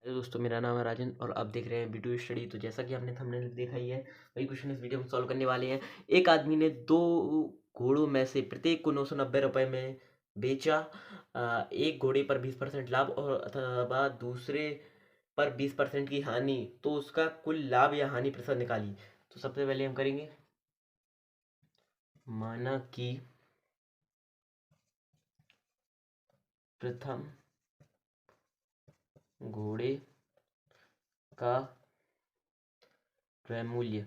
दोस्तों, मेरा नाम है राजन और आप देख रहे हैं वीडियो स्टडी। तो जैसा कि आपने थंबनेल देखा ही है, वही क्वेश्चन इस वीडियो में सॉल्व करने वाले हैं। एक आदमी ने दो घोड़ों में से प्रत्येक को 990 रुपये में बेचा। एक घोड़े पर 20% लाभ और अथवा दूसरे पर 20% की हानि, तो उसका कुल लाभ या हानि प्रतिशत निकाली। तो सबसे पहले हम करेंगे, माना कि प्रथम घोड़े का क्रय मूल्य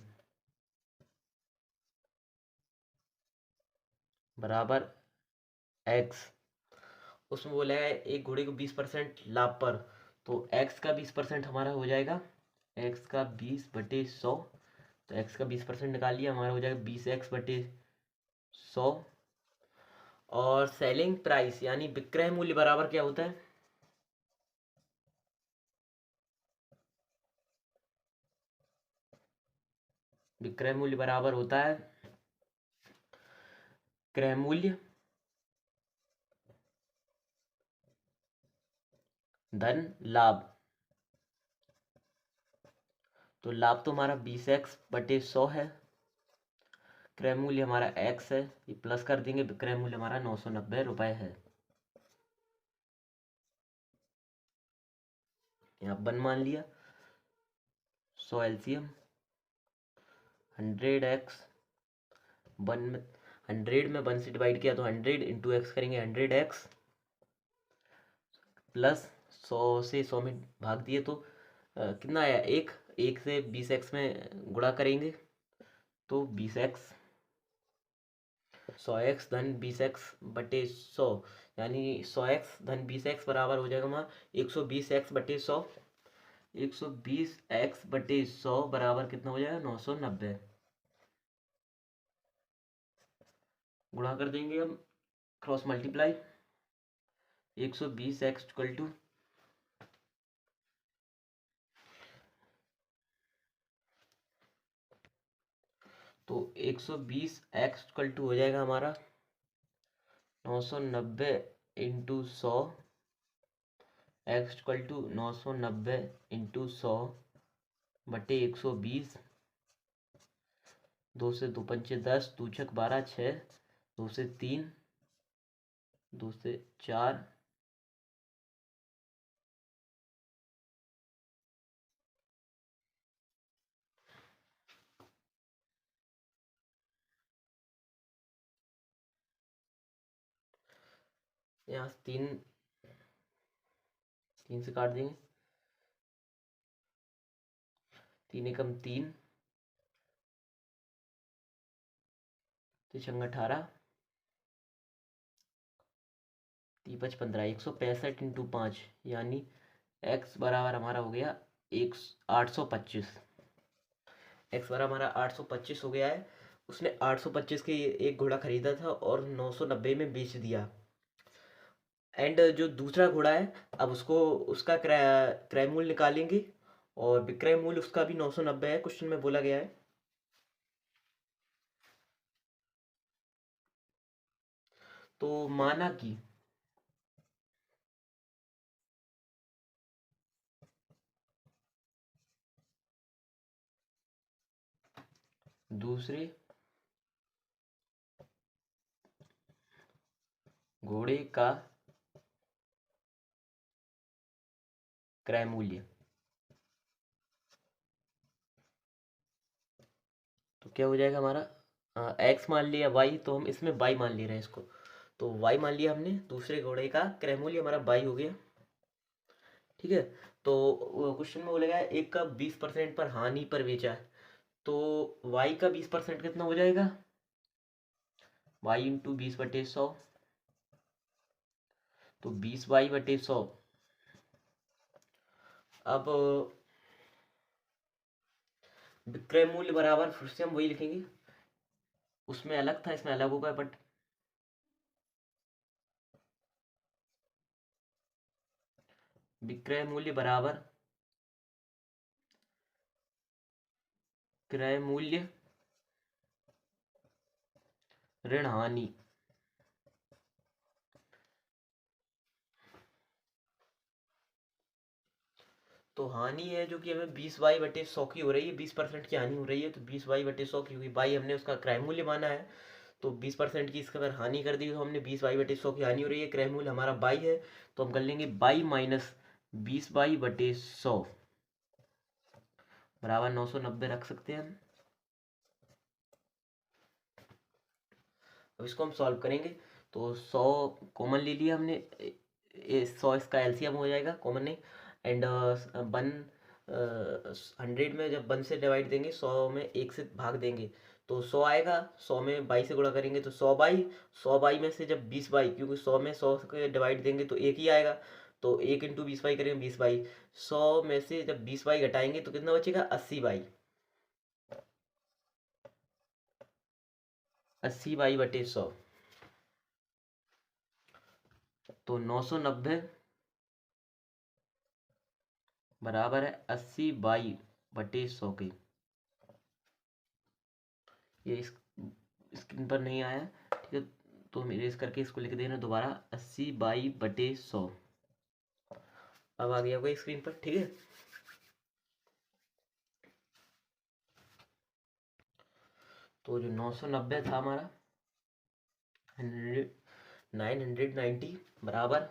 बराबर एक्स। उसमें बोला है एक घोड़े को 20% लाभ पर, तो एक्स का 20% हमारा हो जाएगा एक्स का 20/100। तो एक्स का 20% निकाल लिया, हमारा हो जाएगा 20x/100। और सेलिंग प्राइस यानी विक्रय मूल्य बराबर क्या होता है? विक्रय मूल्य बराबर होता है क्रय मूल्य धन लाभ। तो लाभ तो हमारा 20x/100 है, क्रय मूल्य हमारा एक्स है, ये प्लस कर देंगे, विक्रय मूल्य हमारा 990 रुपये है। यहाँ 1 मान लिया। 100 एलसीएम 100x 1 में 100 में 1 से डिवाइड किया तो 100 इंटू एक्स करेंगे, 100x प्लस 100 से 100 में भाग दिए तो कितना आया? एक से 20x में गुणा करेंगे तो 20x 100x धन 20x/100, यानी 100x धन 20x बराबर हो जाएगा हमारा 120x/100। 120x/100 बराबर कितना हो जाएगा? 990। गुणा कर देंगे हम, cross multiply. 120x equal to तो 120x इक्वल टू हो जाएगा हमारा 990 into 100। X equal to 990 into 100/120। 2 से 2 पंचे 10, 2 छक 12, 6, 2 से 3, 2 से 4, यहाँ से 3 से काट देंगे, 3 एकम 3, 3 18, 3 15, 165 इंटू 5, यानी एक्स बराबर हमारा हो गया 825। एक्स बराबर हमारा 825 हो गया है। उसने 825 के एक घोड़ा खरीदा था और 990 में बेच दिया। एंड जो दूसरा घोड़ा है, अब उसको उसका क्रय क्रय मूल्य निकालेंगे और विक्रय मूल्य उसका भी 990 है, क्वेश्चन में बोला गया है। तो माना कि दूसरे घोड़े का क्रय मूल्य, तो क्या हो जाएगा हमारा? एक्स मान लिया, वाई, तो हम इसमें वाई मान ले रहे हैं इसको। तो वाई मान लिया हमने, दूसरे घोड़े का क्रय मूल्य हमारा वाई हो गया। ठीक है। तो क्वेश्चन में बोला गया है एक का 20% पर हानि पर बेचा है, तो वाई का 20% कितना हो जाएगा? वाई इंटू 20/100, तो 20y/100। अब विक्रय मूल्य बराबर फिर से हम वही लिखेंगे, उसमें अलग था इसमें अलग होगा, बट विक्रय मूल्य बराबर क्रय मूल्य ऋण हानि। तो हानि है जो कि हमें 20/100 की हो रही है, 20% की हानि हो रही है, तो 20/100 की हुई बाई हमने उसका क्रय मूल्य माना है, तो 20% की इसका अगर हानि कर दी तो हमने 20/100 की हानि हो रही है, क्रय मूल्य हमारा बाई है, तो हम कर लेंगे बाई माइनस 20/100 बराबर 990 रख सकते हैं हम। अब इसको हम सॉल्व करेंगे, तो 100 कॉमन ले लिया हमने, 100 इसका एलसीएम हो जाएगा, कॉमन नहीं, एंड 100 में जब 1 से डिवाइड देंगे, 100 में 1 से भाग देंगे तो 100 आएगा, 100 में 22 से गुणा करेंगे तो 100/100 में से जब 20/, क्योंकि 100 में 100 के डिवाइड देंगे तो 1 ही आएगा, तो 1 × 20/, करेंगे 20/, 100 में से जब 20/, घटाएंगे तो कितना बचेगा 80/, 80/100, तो 990 बराबर है 80/100 के। ये इस स्क्रीन पर नहीं आया, ठीक है, तो हम इरेज करके इसको लिख देना दोबारा 80/100। अब आ गया होगा स्क्रीन पर, ठीक है। तो जो 990 था हमारा 990 बराबर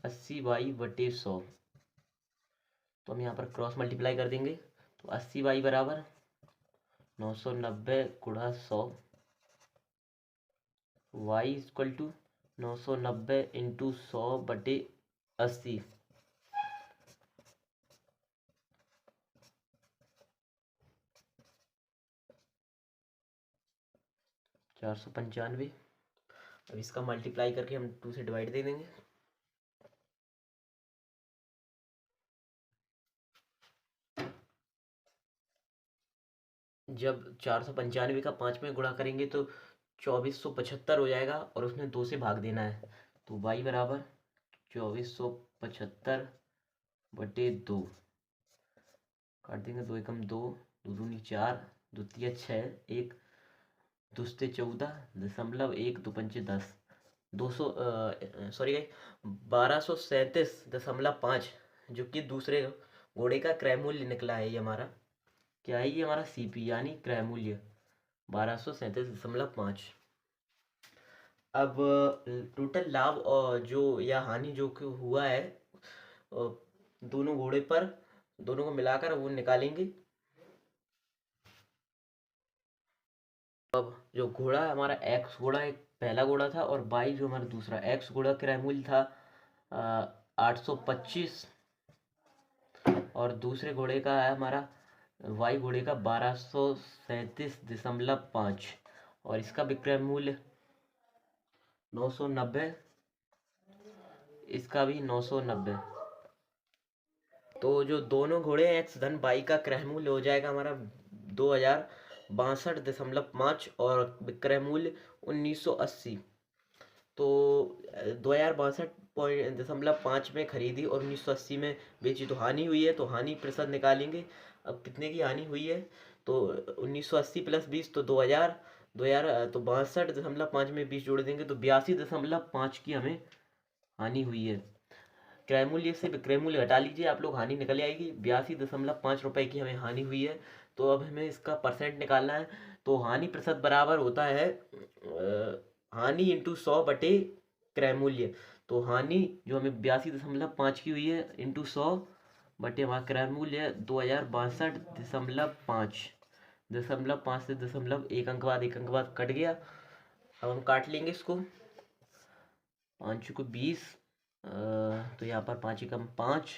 80/100, तो हम यहाँ पर क्रॉस मल्टीप्लाई कर देंगे, तो 80/, बराबर 990 गुणा 100, y इक्वल टू 990 × 100/80, 495। अब इसका मल्टीप्लाई करके हम 2 से डिवाइड दे देंगे, जब 495 का 5 में गुणा करेंगे तो 2475 हो जाएगा, और उसमें 2 से भाग देना है, तो y बराबर 2475/2, काट देंगे, 2 एकम 2, 2 दूनी 4, 2 तिया 6, 1 दुस्ते 14.1, 2 पंचे 10, 200 सॉरी 1237.5, जो कि दूसरे घोड़े का क्रय मूल्य निकला है। ये हमारा क्या है, ये हमारा सीपी यानी क्रय मूल्य 1237.5। अब टोटल लाभ और जो या हानि जो कि हुआ है दोनों घोड़े पर, दोनों को मिलाकर वो निकालेंगे। अब जो घोड़ा हमारा एक्स घोड़ा एक पहला घोड़ा था, और बाई जो हमारा दूसरा एक्स घोड़ा क्रय मूल्य था 825, और दूसरे घोड़े का है हमारा वाई घोड़े का 1237.5, और इसका विक्रय मूल्य 990, इसका भी 990। तो जो दोनों घोड़े एक्स धन बाई का क्रय मूल्य हो जाएगा हमारा 2062.5, और विक्रय मूल्य 1980। तो 2062.5 में खरीदी और 1980 में बेची, तो हानि हुई है, तो हानि प्रतिशत निकालेंगे। अब कितने की हानि हुई है, तो 1980 + 20 तो 2000, तो 62.5 में 20 जोड़ देंगे तो 82.5 की हमें हानि हुई है। क्रय मूल्य से विक्रय मूल्य घटा लीजिए आप लोग, हानि निकल आएगी, 82.5 रुपये की हमें हानि हुई है। तो अब हमें इसका परसेंट निकालना है, तो हानि प्रतिशत बराबर होता है हानि × 100 क्रय मूल्य। तो हानि जो हमें 82.5 की हुई है × 100 हमारा क्रय मूल्य 2062.5, 0.5 से 1 अंक बाद 1 अंक बाद कट गया। अब हम काट लेंगे इसको, 5 को 20, तो यहाँ पर 5 एकम 5,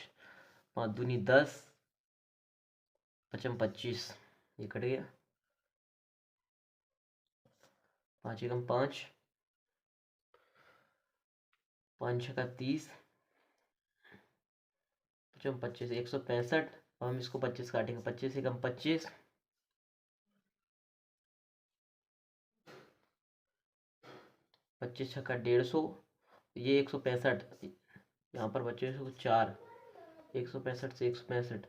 5 दूनी 10, 5 25, ये कट गया, 5 एकम 5, 5 छक्का 30, 5 25, 165। अब हम इसको 25 काटेंगे, 25 एकम 25, 25 छक्का 150, ये 165, यहाँ पर बच्चे 4, 165 से 165,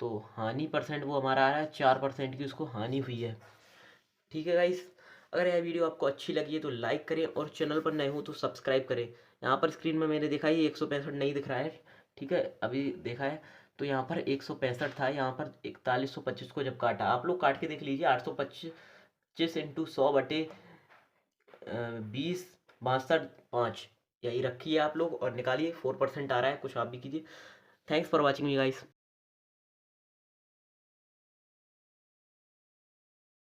तो हानि परसेंट वो हमारा आ रहा है 4% की उसको हानि हुई है। ठीक है गाइस, अगर यह वीडियो आपको अच्छी लगी है तो लाइक करें, और चैनल पर नए हो तो सब्सक्राइब करें। यहाँ पर स्क्रीन में मैंने देखा है 165 नहीं दिख रहा है, ठीक है, अभी देखा है, तो यहाँ पर 165 था, यहाँ पर 4125 को जब काटा, आप लोग काट के देख लीजिए, 825 इंटू 100/20 62.5 यही रखिए आप लोग और निकालिए, 4% आ रहा है, कुछ आप भी कीजिए। Thanks for watching me guys.